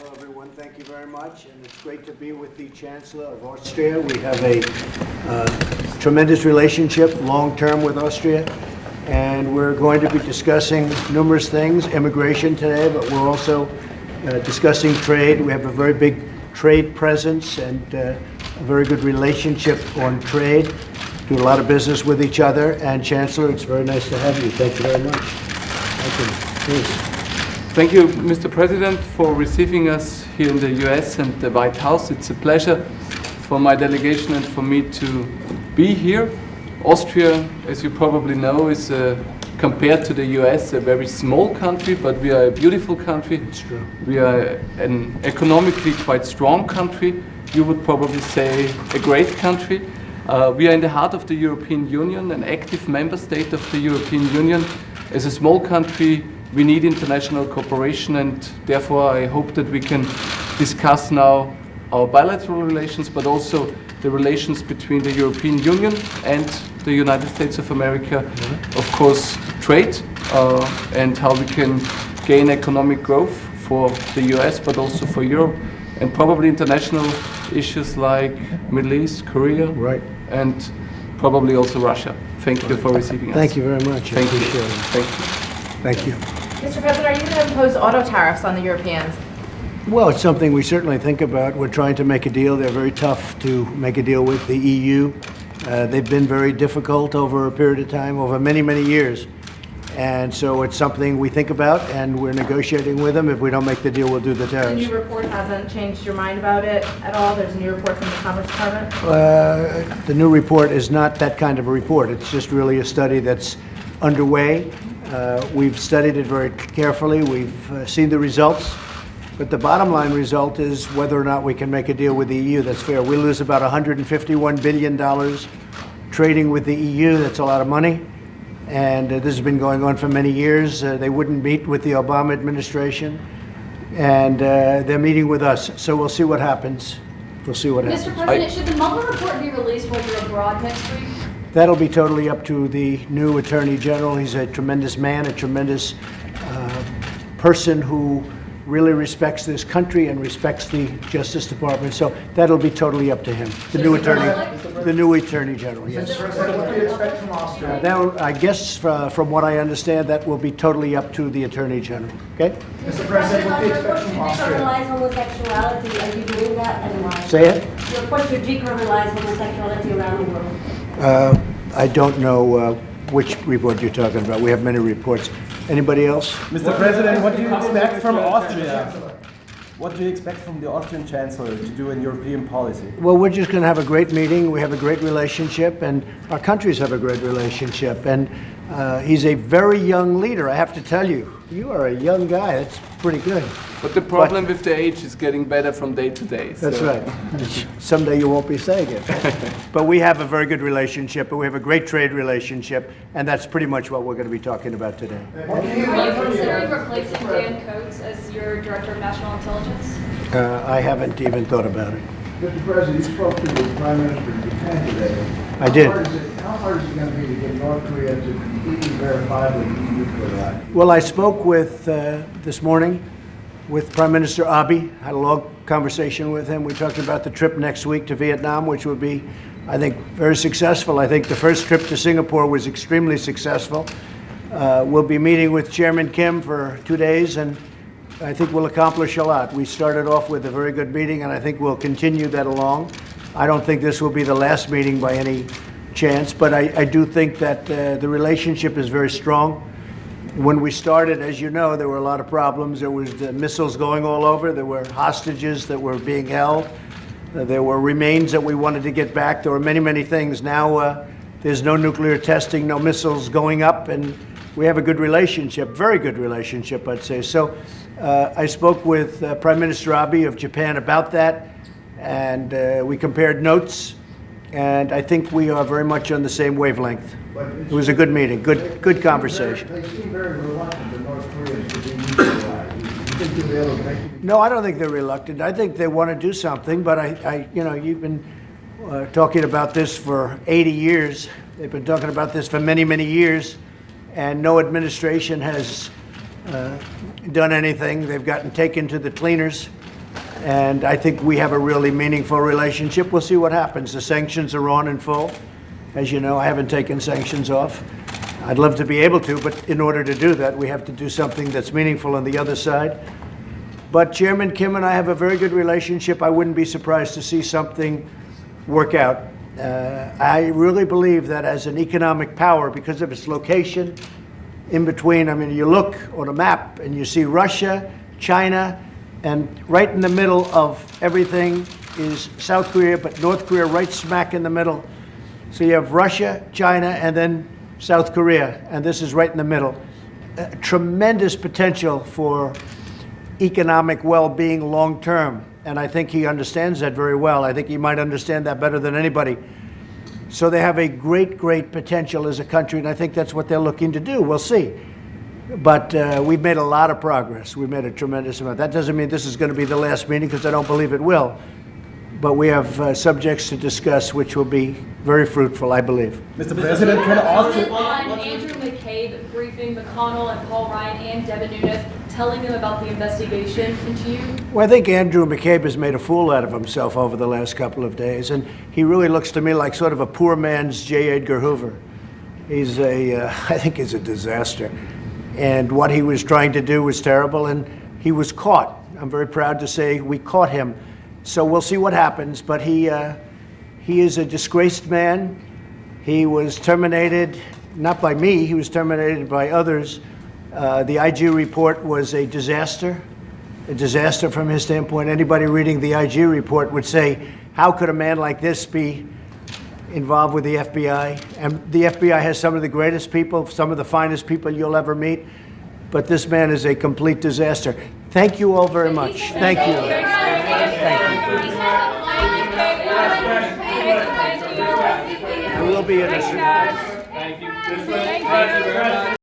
Hello, everyone. Thank you very much. And it's great to be with the Chancellor of Austria. We have a tremendous relationship, long-term, with Austria. And we're going to be discussing numerous things, immigration today, but we're also discussing trade. We have a very big trade presence and a very good relationship on trade. Do a lot of business with each other. And Chancellor, it's very nice to have you. Thank you very much. Thank you. Please. Thank you, Mr. President, for receiving us here in the US and the White House. It's a pleasure for my delegation and for me to be here. Austria, as you probably know, is compared to the US a very small country, but we are a beautiful country. It's true. We are an economically quite strong country. You would probably say a great country. We are in the heart of the European Union, an active member state of the European Union. As a small country, we need international cooperation, and therefore I hope that we can discuss now our bilateral relations, but also the relations between the European Union and the United States of America. Of course, trade and how we can gain economic growth for the US, but also for Europe, and probably international issues like Middle East, Korea, Right. and probably also Russia. Thank you for receiving us. Thank you very much. Thank you. Appreciate it. Thank you. Thank you. Mr. President, are you going to impose auto tariffs on the Europeans? Well, it's something we certainly think about. We're trying to make a deal. They're very tough to make a deal with the EU. They've been very difficult over a period of time, over many, many years. And so it's something we think about, and we're negotiating with them. If we don't make the deal, we'll do the The tariffs. new report hasn't changed your mind about it at all? There's a new report from the Commerce Department? The new report is not that kind of a report. It's just really a study that's underway. We've studied it very carefully. We've seen the results. But the bottom line result is whether or not we can make a deal with the EU that's fair. We lose about $151 billion trading with the EU. That's a lot of money. And this has been going on for many years. They wouldn't meet with the Obama administration. And they're meeting with us. So we'll see what happens. We'll see what happens. Mr. President, should the Mueller report be released while you're abroad next week? That'll be totally up to the new Attorney General. He's a tremendous man, a tremendous person who really respects this country and respects the Justice Department. So that'll be totally up to him, the new Attorney General. Yes. Mr. President, what do you expect from Austria? That, I guess, from what I understand, that will be totally up to the Attorney General. Okay? Mr. President, what do you expect from Austria? Decriminalize homosexuality. Are you doing that, and why? Say it. Your push to decriminalize homosexuality around the world. I don't know which report you're talking about. We have many reports. Anybody else? Mr. President, what do you expect from Austria? What do you expect from the Austrian Chancellor to do in European policy? Well, we're just going to have a great meeting. We have a great relationship, and our countries have a great relationship. And he's a very young leader, I have to tell you. You are a young guy. That's pretty good. But the problem with the age is getting better from day to day. That's so. right. Someday you won't be saying it. But we have a very good relationship, and we have a great trade relationship, and that's pretty much what we're going to be talking about today. Are you considering replacing Dan Coates as your Director of National Intelligence? I haven't even thought about it. Mr. President, you spoke to the Prime Minister of Japan today. I did. How hard is it going to be to get North Korea to completely verifiably denuclearize? Well, I spoke with, this morning, with Prime Minister Abe. Had a long conversation with him. We talked about the trip next week to Vietnam, which would be, I think, very successful. I think the first trip to Singapore was extremely successful. We'll be meeting with Chairman Kim for 2 days, and I think we'll accomplish a lot. We started off with a very good meeting, and I think we'll continue that along. I don't think this will be the last meeting by any chance, but I do think that the relationship is very strong. When we started, as you know, there were a lot of problems. There was the missiles going all over. There were hostages that were being held. There were remains that we wanted to get back. There were many, many things. Now there's no nuclear testing, no missiles going up, and we have a good relationship, very good relationship, I'd say. So I spoke with Prime Minister Abe of Japan about that, and we compared notes, and I think we are very much on the same wavelength. It was a good meeting, good conversation. They seem very reluctant, the North Koreans, to denuclearize. You think you'll be able to make it? No, I don't think they're reluctant. I think they want to do something, but you know, you've been talking about this for 80 years. They've been talking about this for many, many years, and no administration has done anything. They've gotten taken to the cleaners. And I think we have a really meaningful relationship. We'll see what happens. The sanctions are on in full. As you know, I haven't taken sanctions off. I'd love to be able to, but in order to do that, we have to do something that's meaningful on the other side. But Chairman Kim and I have a very good relationship. I wouldn't be surprised to see something work out. I really believe that as an economic power, because of its location in between, I mean, you look on a map and you see Russia, China, and right in the middle of everything is South Korea, but North Korea right smack in the middle. So you have Russia, China, and then South Korea, and this is right in the middle. Tremendous potential for economic well-being long-term, and I think he understands that very well. I think he might understand that better than anybody. So they have a great, great potential as a country, and I think that's what they're looking to do. We'll see. But we've made a lot of progress. We've made a tremendous amount. That doesn't mean this is going to be the last meeting, because I don't believe it will. But we have subjects to discuss which will be very fruitful, I believe. Mr. President, can Austria... On Andrew McCabe briefing McConnell and Paul Ryan and Devin Nunes, telling them about the investigation into you? Well, I think Andrew McCabe has made a fool out of himself over the last couple of days, and he really looks to me like sort of a poor man's J. Edgar Hoover. He's I think he's a disaster. And what he was trying to do was terrible, and he was caught. I'm very proud to say we caught him. So we'll see what happens, but he is a disgraced man. He was terminated, not by me, he was terminated by others. The IG report was a disaster from his standpoint. Anybody reading the IG report would say, how could a man like this be involved with the FBI? And the FBI has some of the greatest people, some of the finest people you'll ever meet, but this man is a complete disaster. Thank you all very much. Thank you. There will be an issue. Thank you. Thank you very much.